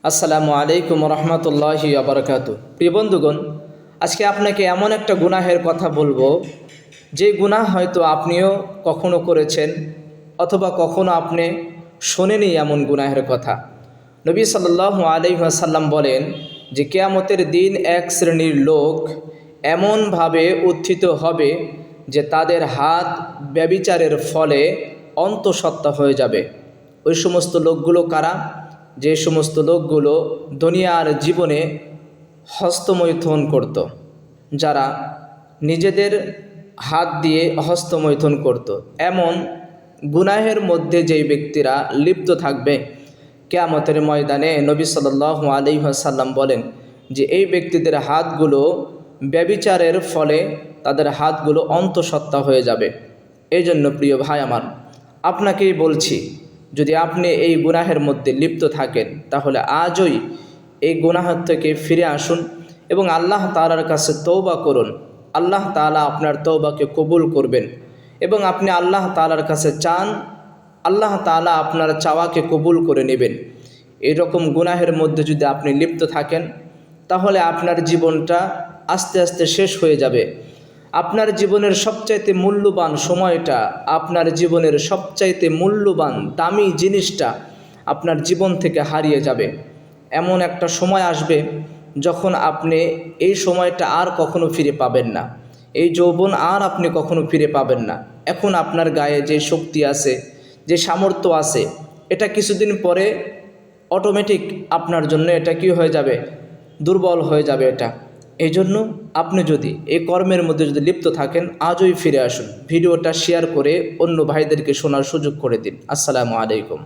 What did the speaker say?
আসসালামু আলাইকুম রহমতুল্লাহি আবরকাত। প্রিয় বন্ধুগণ, আজকে আপনাকে এমন একটা গুনাহের কথা বলবো যে গুনাহ হয়তো আপনিও কখনো করেছেন অথবা কখনো আপনি শোনেনি এমন গুনাহের কথা। নবী সাল্লাল্লাহু আলাইহি ওয়াসাল্লাম বলেন যে কিয়ামতের দিন এক শ্রেণীর লোক এমনভাবে উত্থিত হবে যে তাদের হাত ব্যভিচারের ফলে অন্তঃসত্ত্বা হয়ে যাবে। ওই সমস্ত লোকগুলো কারা? যে সমস্ত লোকগুলো দুনিয়ার জীবনে হস্তমৈথুন করত, যারা নিজেদের হাত দিয়ে হস্তমৈথুন করত। এমন গুনাহের মধ্যে যেই ব্যক্তিরা লিপ্ত থাকবে, কিয়ামতের ময়দানে নবী সাল্লাল্লাহু আলাইহি ওয়াসাল্লাম বলেন যে এই ব্যক্তিদের হাতগুলো ব্যভিচারের ফলে তাদের হাতগুলো অন্তঃসত্ত্বা হয়ে যাবে। এই জন্য প্রিয় ভাই আমার, আপনাকেই বলছি, যদি আপনি এই গুনাহের মধ্যে লিপ্ত থাকেন তাহলে আজই এই গুনাহ থেকে ফিরে আসুন এবং আল্লাহ তাআলার কাছে তওবা করুন। আল্লাহ তাআলা আপনার তওবাকে কবুল করবেন এবং আপনি আল্লাহ তাআলার কাছে চান, আল্লাহ তাআলা আপনার চাওয়াকে কবুল করে নেবেন। এরকম গুনাহের মধ্যে যদি আপনি লিপ্ত থাকেন তাহলে আপনার জীবনটা আস্তে আস্তে শেষ হয়ে যাবে। আপনার জীবনের সবচাইতে মূল্যবান সময়টা, আপনার জীবনের সবচাইতে মূল্যবান দামি জিনিসটা আপনার জীবন থেকে হারিয়ে যাবে। এমন একটা সময় আসবে যখন আপনি এই সময়টা আর কখনো ফিরে পাবেন না, এই যৌবন আর আপনি কখনো ফিরে পাবেন না। এখন আপনার গায়ে যে শক্তি আছে, যে সামর্থ্য আছে, এটা কিছুদিন পরে অটোমেটিক আপনার জন্য এটা কি হয়ে যাবে? দুর্বল হয়ে যাবে এটা। এই জন্য আপনি যদি এই কর্মের মধ্যে যদি লিপ্ত থাকেন, আজই ফিরে আসুন। ভিডিওটা শেয়ার করে অন্য ভাইদেরকে শোনার সুযোগ করে দিন। আসসালামু আলাইকুম।